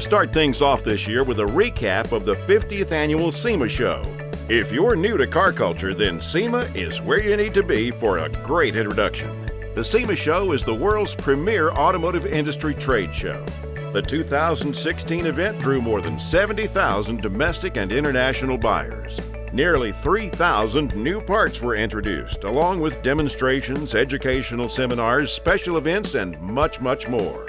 start things off this year with a recap of the 50th annual SEMA show. If you're new to car culture, then SEMA is where you need to be for a great introduction. The SEMA show is the world's premier automotive industry trade show. The 2016 event drew more than 70,000 domestic and international buyers. Nearly 3,000 new parts were introduced, along with demonstrations, educational seminars, special events, and much, much more.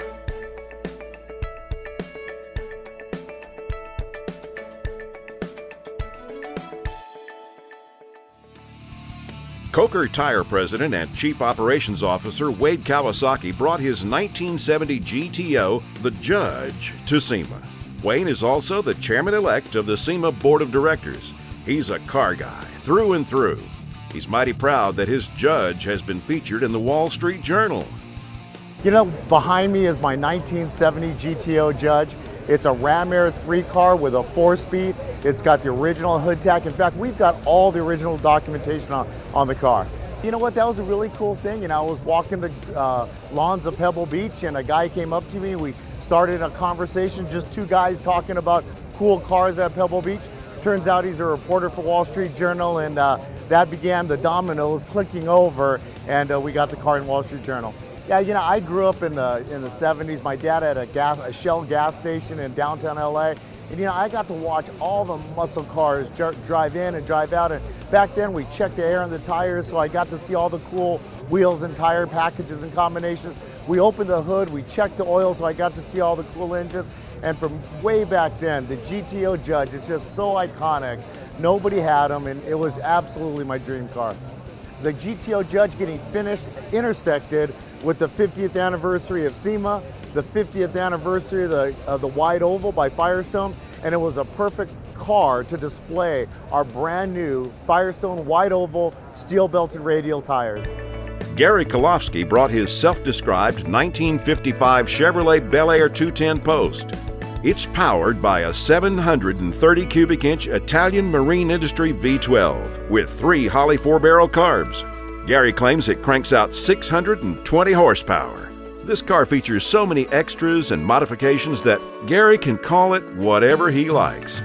Lokar Tire President and Chief Operations Officer Wade Kawasaki brought his 1970 GTO, the Judge, to SEMA. Wayne is also the chairman-elect of the SEMA Board of Directors. He's a car guy, through and through. He's mighty proud that his Judge has been featured in the Wall Street Journal. You know, behind me is my 1970 GTO Judge. It's a Ram Air 3 car with a 4-speed. It's got the original hood tack. In fact, we've got all the original documentation on the car. You know what, that was a really cool thing. You know, I was walking the lawns of Pebble Beach and a guy came up to me. We started a conversation, just two guys talking about cool cars at Pebble Beach. Turns out he's a reporter for Wall Street Journal, and that began the dominoes clicking over, and we got the car in Wall Street Journal. Yeah, you know, I grew up in the 70s. My dad had a Shell gas station in downtown LA. And you know, I got to watch all the muscle cars drive in and drive out. And back then we checked the air in the tires, so I got to see all the cool wheels and tire packages and combinations. We opened the hood, we checked the oil, so I got to see all the cool engines. And from way back then, the GTO Judge, it's just so iconic. Nobody had them, and it was absolutely my dream car. The GTO Judge getting finished intersected with the 50th anniversary of SEMA, the 50th anniversary of the Wide Oval by Firestone, and it was a perfect car to display our brand new Firestone Wide Oval steel-belted radial tires. Gary Kolofsky brought his self-described 1955 Chevrolet Bel Air 210 Post. It's powered by a 730 cubic inch Italian Marine Industry V12 with 3 Holley 4-barrel carbs. Gary claims it cranks out 620 horsepower. This car features so many extras and modifications that Gary can call it whatever he likes.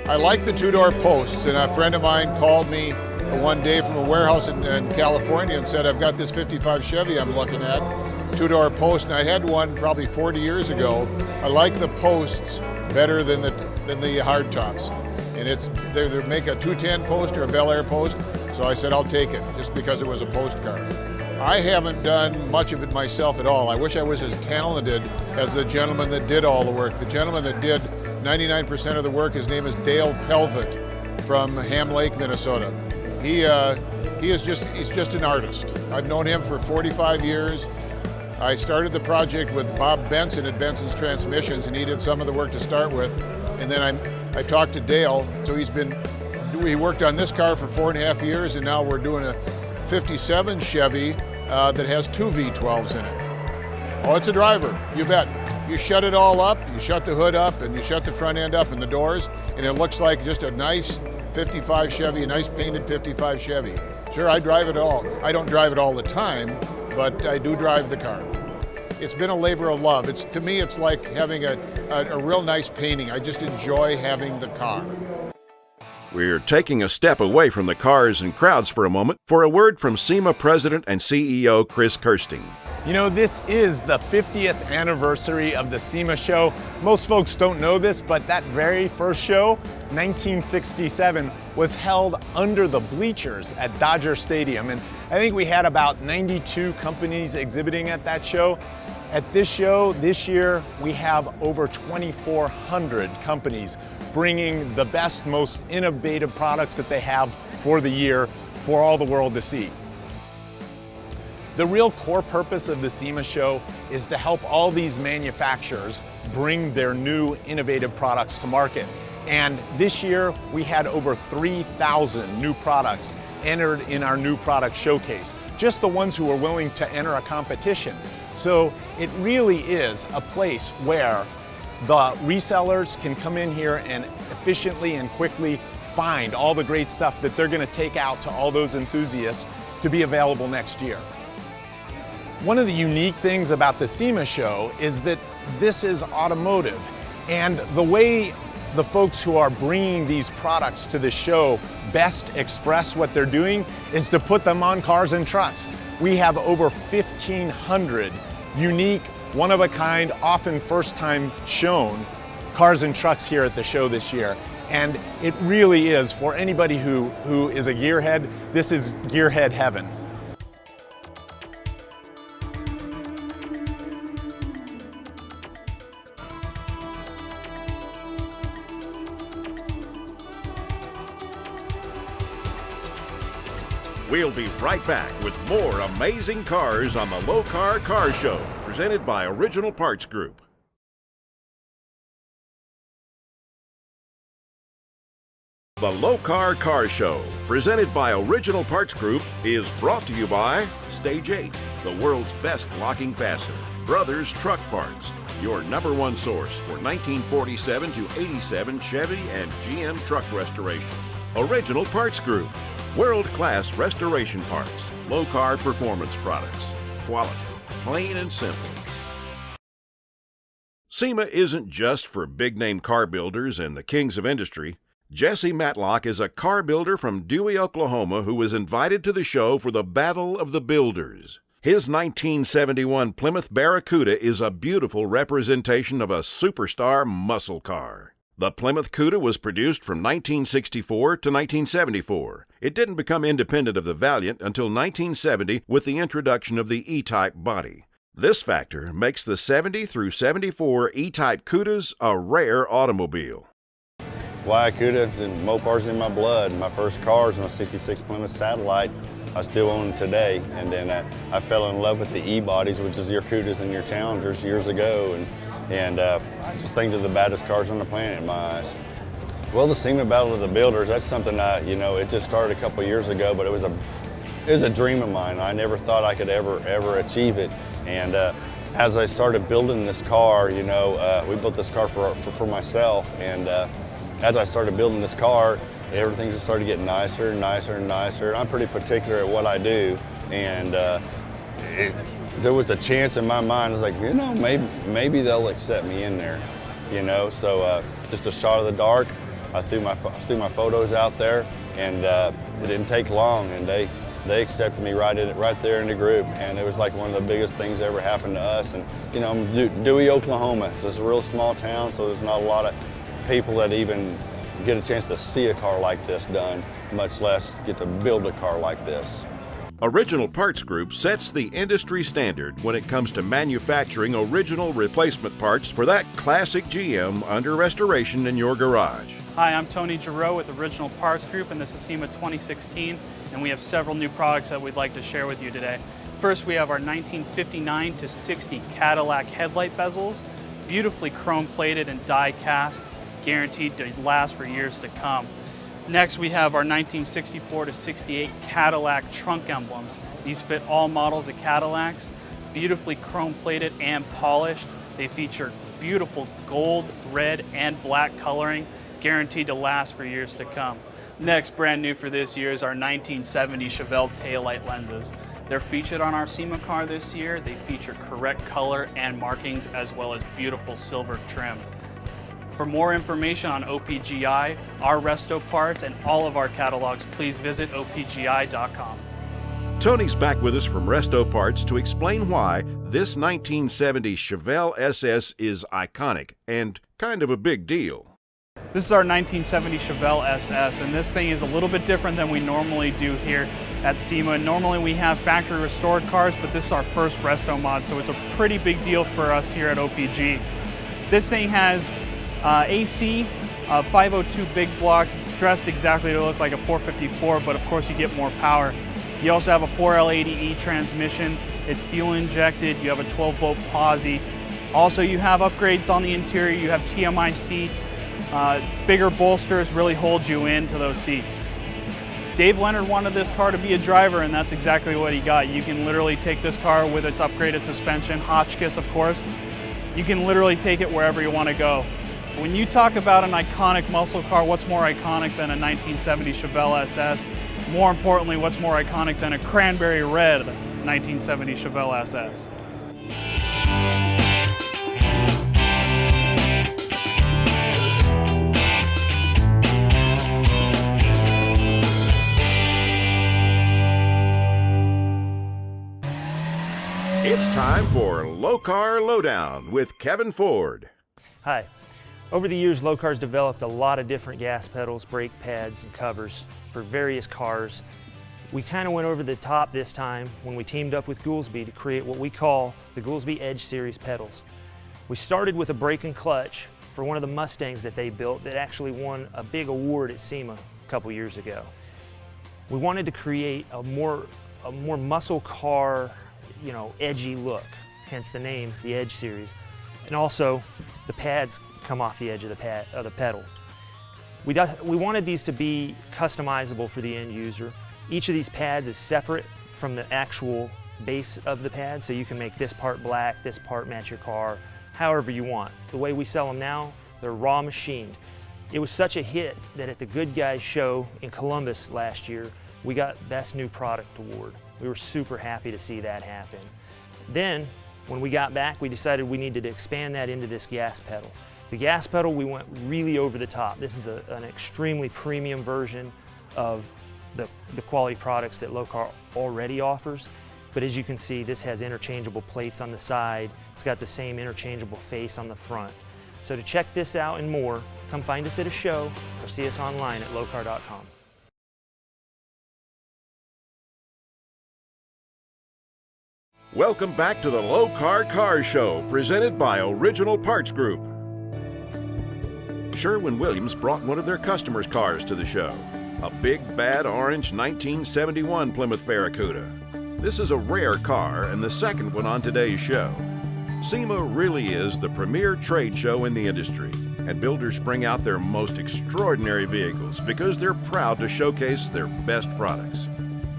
I like the two-door posts, and a friend of mine called me one day from a warehouse in California and said, I've got this 55 Chevy I'm looking at, two-door post, and I had one probably 40 years ago. I like the posts better than the hardtops. And they make a 210 post or a Bel Air post, so I said I'll take it just because it was a post car. I haven't done much of it myself at all. I wish I was as talented as the gentleman that did all the work. The gentleman that did 99% of the work, his name is Dale Pelvitt from Ham Lake, Minnesota. He's just an artist. I've known him for 45 years. I started the project with Bob Benson at Benson's Transmissions, and he did some of the work to start with. And then I talked to Dale, so we worked on this car for 4.5 years, and now we're doing a 57 Chevy that has 2 V12s in it. Oh, it's a driver, you bet. You shut it all up, you shut the hood up, and you shut the front end up and the doors, and it looks like just a nice 55 Chevy, a nice painted 55 Chevy. Sure, I drive it all. I don't drive it all the time, but I do drive the car. It's been a labor of love. To me, it's like having a real nice painting. I just enjoy having the car. We're taking a step away from the cars and crowds for a moment for a word from SEMA President and CEO Chris Kirsting. You know, this is the 50th anniversary of the SEMA show. Most folks don't know this, but that very first show, 1967, was held under the bleachers at Dodger Stadium. And I think we had about 92 companies exhibiting at that show. At this show this year, we have over 2,400 companies bringing the best, most innovative products that they have for the year for all the world to see. The real core purpose of the SEMA show is to help all these manufacturers bring their new innovative products to market. And this year, we had over 3,000 new products entered in our new product showcase, just the ones who were willing to enter a competition. So it really is a place where the resellers can come in here and efficiently and quickly find all the great stuff that they're going to take out to all those enthusiasts to be available next year. One of the unique things about the SEMA show is that this is automotive. And the way the folks who are bringing these products to the show best express what they're doing is to put them on cars and trucks. We have over 1,500 unique, one-of-a-kind, often first-time shown cars and trucks here at the show this year. And it really is, for anybody who is a gearhead, this is gearhead heaven. We'll be right back with more amazing cars on the Lokar Car Show, presented by Original Parts Group. The Lokar Car Show, presented by Original Parts Group, is brought to you by Stage 8, the world's best locking fastener. Brothers Truck Parts, your #1 source for 1947 to 87 Chevy and GM truck restoration. Original Parts Group, world-class restoration parts, Lokar performance products. Quality, plain and simple. SEMA isn't just for big-name car builders and the kings of industry. Jesse Matlock is a car builder from Dewey, Oklahoma, who was invited to the show for the Battle of the Builders. His 1971 Plymouth Barracuda is a beautiful representation of a superstar muscle car. The Plymouth Cuda was produced from 1964 to 1974. It didn't become independent of the Valiant until 1970 with the introduction of the E-Type body. This factor makes the 70 through 74 E-Type Cudas a rare automobile. Why Cudas and Mopar's in my blood. My first car is my '66 Plymouth Satellite. I still own it today. And then I fell in love with the E-bodies, which is your Cudas and your Challengers years ago. And I just think they're the baddest cars on the planet in my eyes. Well, the SEMA Battle of the Builders, that's something it just started a couple years ago, but it was a dream of mine. I never thought I could ever achieve it. And as I started building this car, we built this car for myself. And as I started building this car, everything just started getting nicer and nicer and nicer. I'm pretty particular at what I do. And there was a chance in my mind. I was like, maybe they'll accept me in there, So just a shot of the dark. I threw my photos out there, and it didn't take long, and they accepted me right there in the group, and it was like one of the biggest things that ever happened to us. And I'm Dewey, Oklahoma. So it's a real small town, so there's not a lot of people that even get a chance to see a car like this done, much less get to build a car like this. Original Parts Group sets the industry standard when it comes to manufacturing original replacement parts for that classic GM under restoration in your garage. Hi, I'm Tony Giroux with Original Parts Group, and this is SEMA 2016, and we have several new products that we'd like to share with you today. First, we have our 1959 to 60 Cadillac headlight bezels, beautifully chrome plated and die cast, guaranteed to last for years to come. Next, we have our 1964 to 68 Cadillac trunk emblems. These fit all models of Cadillacs, beautifully chrome plated and polished. They feature beautiful gold, red, and black coloring, guaranteed to last for years to come. Next, brand new for this year is our 1970 Chevelle taillight lenses. They're featured on our SEMA car this year. They feature correct color and markings, as well as beautiful silver trim. For more information on OPGI, our resto parts, and all of our catalogs, please visit opgi.com. Tony's back with us from Resto Parts to explain why this 1970 Chevelle SS is iconic and kind of a big deal. This is our 1970 Chevelle SS, and this thing is a little bit different than we normally do here at SEMA. Normally we have factory restored cars, but this is our first resto mod, so it's a pretty big deal for us here at OPG. This thing has AC, 502 big block, dressed exactly to look like a 454, but of course you get more power. You also have a 4L80E transmission. It's fuel injected. You have a 12-volt posi. Also, you have upgrades on the interior. You have TMI seats. Bigger bolsters really hold you into those seats. Dave Leonard wanted this car to be a driver, and that's exactly what he got. You can literally take this car with its upgraded suspension, Hotchkiss of course. You can literally take it wherever you want to go. When you talk about an iconic muscle car, what's more iconic than a 1970 Chevelle SS? More importantly, what's more iconic than a cranberry red 1970 Chevelle SS? It's time for Lokar Lowdown with Kevin Ford. Hi. Over the years, Lokar's developed a lot of different gas pedals, brake pads, and covers for various cars. We kind of went over the top this time when we teamed up with Goolsby to create what we call the Goolsby Edge Series pedals. We started with a brake and clutch for one of the Mustangs that they built that actually won a big award at SEMA a couple years ago. We wanted to create a more muscle car, edgy look, hence the name, the Edge Series. And also, the pads come off the edge of the pedal. We wanted these to be customizable for the end user. Each of these pads is separate from the actual base of the pad, so you can make this part black, this part match your car, however you want. The way we sell them now, they're raw machined. It was such a hit that at the Good Guys show in Columbus last year, we got Best New Product Award. We were super happy to see that happen. Then, when we got back, we decided we needed to expand that into this gas pedal. The gas pedal, we went really over the top. This is an extremely premium version of the quality products that Lokar already offers. But as you can see, this has interchangeable plates on the side. It's got the same interchangeable face on the front. So to check this out and more, come find us at a show or see us online at lokar.com. Welcome back to the Lokar Car Show, presented by Original Parts Group. Sherwin-Williams brought one of their customers' cars to the show, a big, bad orange 1971 Plymouth Barracuda. This is a rare car and the second one on today's show. SEMA really is the premier trade show in the industry, and builders bring out their most extraordinary vehicles because they're proud to showcase their best products.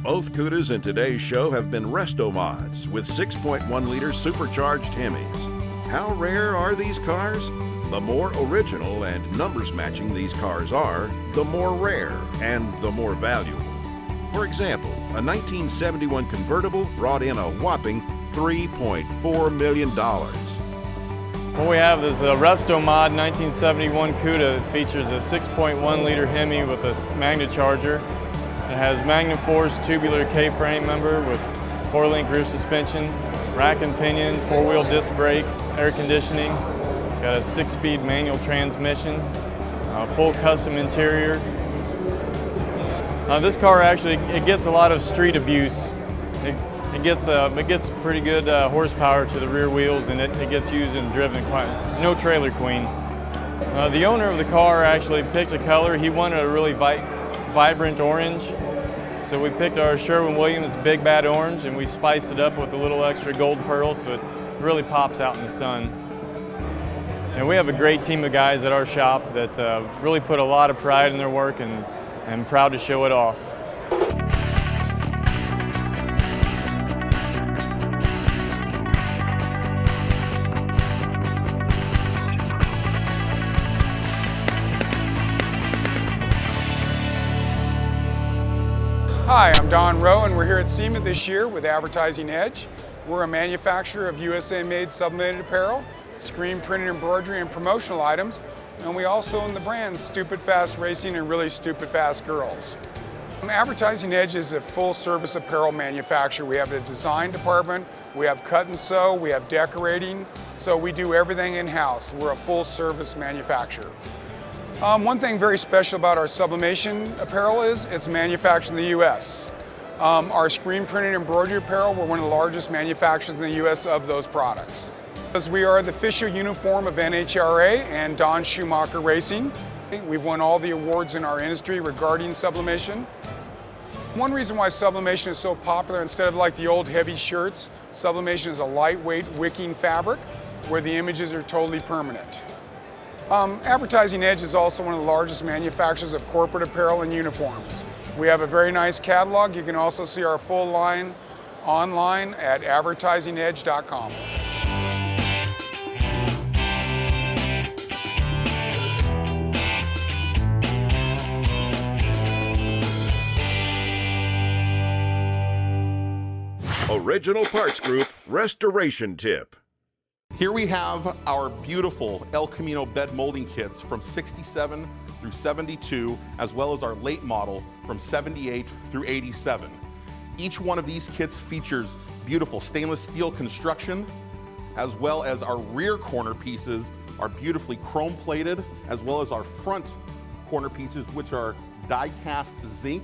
Both Cudas in today's show have been resto mods with 6.1-liter supercharged Hemis. How rare are these cars? The more original and numbers matching these cars are, the more rare and the more valuable. For example, a 1971 convertible brought in a whopping $3.4 million. What we have is a resto mod 1971 Cuda. It features a 6.1-liter Hemi with a Magnacharger. It has Magnaforce tubular K-frame member with 4-link rear suspension, rack and pinion, 4-wheel disc brakes, air conditioning. It's got a 6-speed manual transmission, full custom interior. This car actually, it gets a lot of street abuse. It gets pretty good horsepower to the rear wheels, and it gets used and driven quite. It's no trailer queen. The owner of the car actually picked a color. He wanted a really vibrant orange. So we picked our Sherwin-Williams Big Bad Orange, and we spiced it up with a little extra gold pearl so it really pops out in the sun. And we have a great team of guys at our shop that really put a lot of pride in their work, and I'm proud to show it off. Hi, I'm Don Rowe, and we're here at SEMA this year with Advertising Edge. We're a manufacturer of USA-made sublimated apparel, screen printed embroidery, and promotional items, and we also own the brands Stupid Fast Racing and Really Stupid Fast Girls. Advertising Edge is a full-service apparel manufacturer. We have a design department, we have cut and sew, we have decorating, so we do everything in-house. We're a full-service manufacturer. One thing very special about our sublimation apparel is it's manufactured in the U.S. Our screen printed embroidery apparel, we're one of the largest manufacturers in the U.S. of those products. Because we are the official uniform of NHRA and Don Schumacher Racing. We've won all the awards in our industry regarding sublimation. One reason why sublimation is so popular, instead of like the old heavy shirts, sublimation is a lightweight wicking fabric where the images are totally permanent. Advertising Edge is also one of the largest manufacturers of corporate apparel and uniforms. We have a very nice catalog. You can also see our full line online at advertisingedge.com. Original Parts Group Restoration Tip. Here we have our beautiful El Camino bed molding kits from 67 through 72, as well as our late model from 78 through 87. Each one of these kits features beautiful stainless steel construction, as well as our rear corner pieces are beautifully chrome plated, as well as our front corner pieces, which are die-cast zinc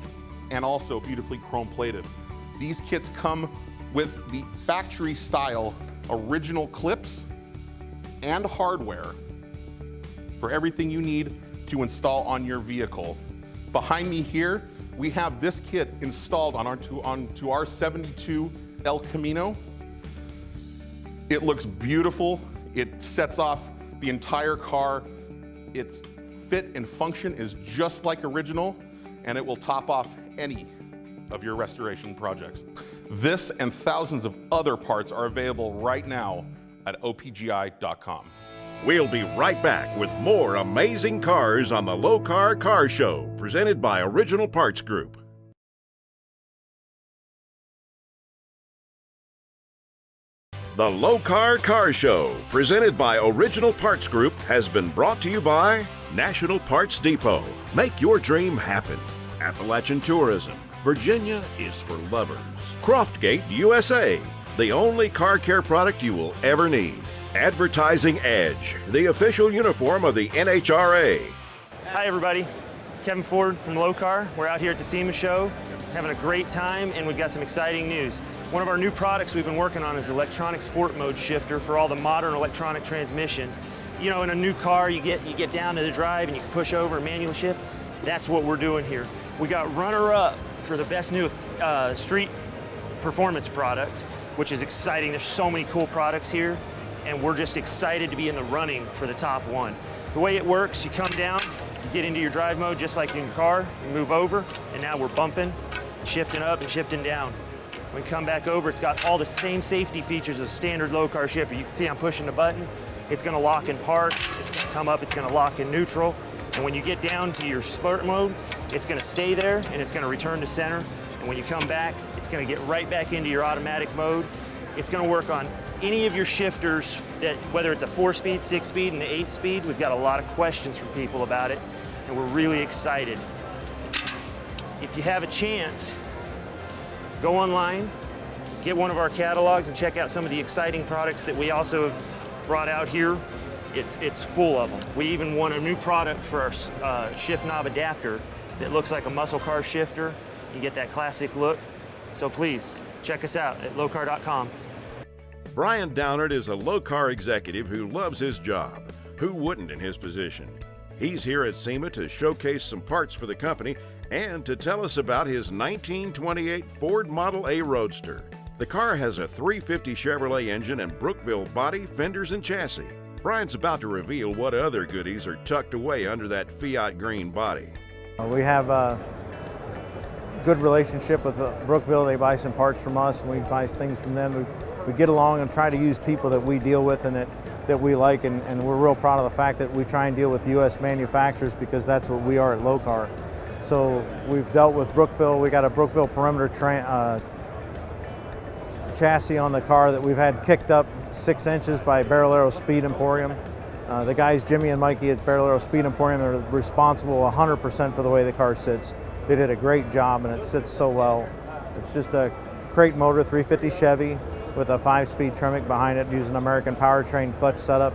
and also beautifully chrome plated. These kits come with the factory style original clips and hardware for everything you need to install on your vehicle. Behind me here, we have this kit installed onto our 72 El Camino. It looks beautiful. It sets off the entire car. Its fit and function is just like original, and it will top off any of your restoration projects. This and thousands of other parts are available right now at opgi.com. We'll be right back with more amazing cars on the Lokar Car Show, presented by Original Parts Group. The Lokar Car Show, presented by Original Parts Group, has been brought to you by National Parts Depot. Make your dream happen. Appalachian Tourism. Virginia is for lovers. Croftgate USA, the only car care product you will ever need. Advertising Edge, the official uniform of the NHRA. Hi everybody, Kevin Ford from Lokar. We're out here at the SEMA show, having a great time, and we've got some exciting news. One of our new products we've been working on is electronic sport mode shifter for all the modern electronic transmissions. You know, in a new car, you get down to the drive and you can push over and manual shift. That's what we're doing here. We got runner-up for the best new street performance product, which is exciting. There's so many cool products here, and we're just excited to be in the running for the top one. The way it works, you come down, you get into your drive mode just like in your car, you move over, and now we're bumping, shifting up and shifting down. When we come back over, it's got all the same safety features as a standard Lokar shifter. You can see I'm pushing the button. It's gonna lock in park, it's gonna come up, it's gonna lock in neutral. And when you get down to your sport mode, it's gonna stay there and it's gonna return to center. And when you come back, it's gonna get right back into your automatic mode. It's gonna work on any of your shifters, that whether it's a 4-speed, 6-speed, and an 8-speed. We've got a lot of questions from people about it, and we're really excited. If you have a chance, go online, get one of our catalogs, and check out some of the exciting products that we also have brought out here. It's full of them. We even won a new product for our shift knob adapter that looks like a muscle car shifter. You get that classic look. So please, check us out at lokar.com. Brian Downard is a Lokar executive who loves his job. Who wouldn't in his position? He's here at SEMA to showcase some parts for the company and to tell us about his 1928 Ford Model A Roadster. The car has a 350 Chevrolet engine and Brookville body, fenders, and chassis. Brian's about to reveal what other goodies are tucked away under that Fiat green body. We have a good relationship with Brookville. They buy some parts from us and we buy things from them. We get along and try to use people that we deal with and that we like, and we're real proud of the fact that we try and deal with U.S. manufacturers because that's what we are at Lokar. So we've dealt with Brookville. We got a Brookville perimeter chassis on the car that we've had kicked up 6 inches by Barrel Arrow Speed Emporium. The guys, Jimmy and Mikey at Barrel Arrow Speed Emporium, are responsible 100% for the way the car sits. They did a great job and it sits so well. It's just a crate motor, 350 Chevy with a 5-speed Tremec behind it, using American powertrain clutch setup.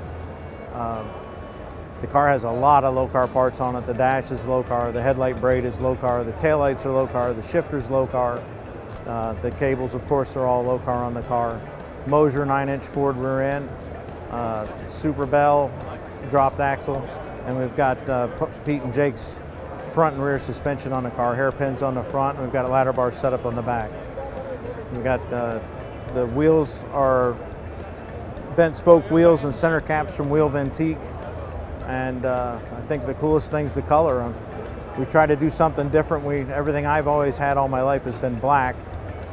The car has a lot of Lokar parts on it. The dash is Lokar, the headlight braid is Lokar, the taillights are Lokar, the shifter's Lokar. The cables, of course, are all Lokar on the car. Mosier 9-inch Ford rear end, Super Bell dropped axle, and we've got Pete and Jake's front and rear suspension on the car, hairpins on the front, and we've got a ladder bar setup on the back. We've got the wheels are bent spoke wheels and center caps from Wheel Ventique, and I think the coolest thing's the color. We try to do something different. Everything I've always had all my life has been black,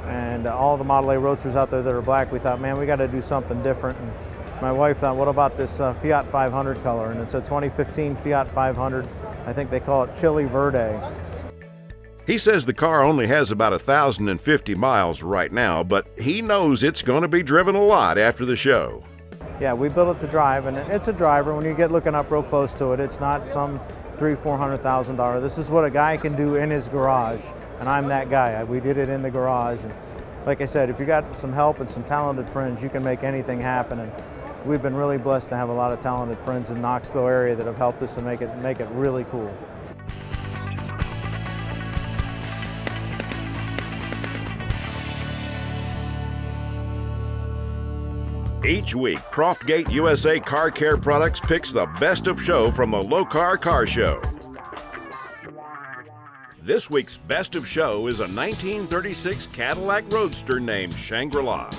and all the Model A Roadsters out there that are black, we thought, man, we got to do something different. And my wife thought, what about this Fiat 500 color? And it's a 2015 Fiat 500. I think they call it Chili Verde. He says the car only has about 1,050 miles right now, but he knows it's going to be driven a lot after the show. Yeah, we built it to drive, and it's a driver. When you get looking up real close to it, it's not some $300,000-$400,000. This is what a guy can do in his garage, and I'm that guy. We did it in the garage, and like I said, if you got some help and some talented friends, you can make anything happen. And we've been really blessed to have a lot of talented friends in the Knoxville area that have helped us to make it really cool. Each week, Croftgate USA Car Care Products picks the best of show from the Lokar Car Show. This week's best of show is a 1936 Cadillac Roadster named Shangri-La.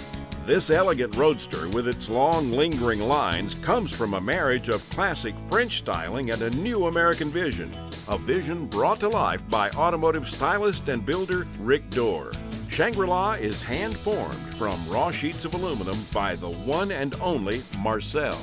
This elegant Roadster with its long, lingering lines comes from a marriage of classic French styling and a new American vision, a vision brought to life by automotive stylist and builder Rick Dorr. Shangri-La is hand-formed from raw sheets of aluminum by the one and only Marcel.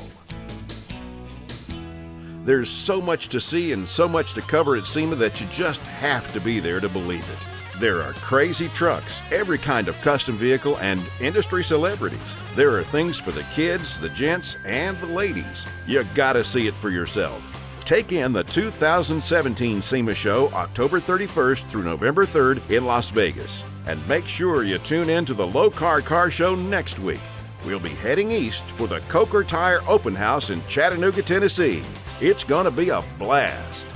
There's so much to see and so much to cover at SEMA that you just have to be there to believe it. There are crazy trucks, every kind of custom vehicle, and industry celebrities. There are things for the kids, the gents, and the ladies. You gotta see it for yourself. Take in the 2017 SEMA Show October 31st through November 3rd in Las Vegas. And make sure you tune in to the Lokar Car Show next week. We'll be heading east for the Coker Tire Open House in Chattanooga, Tennessee. It's gonna be a blast.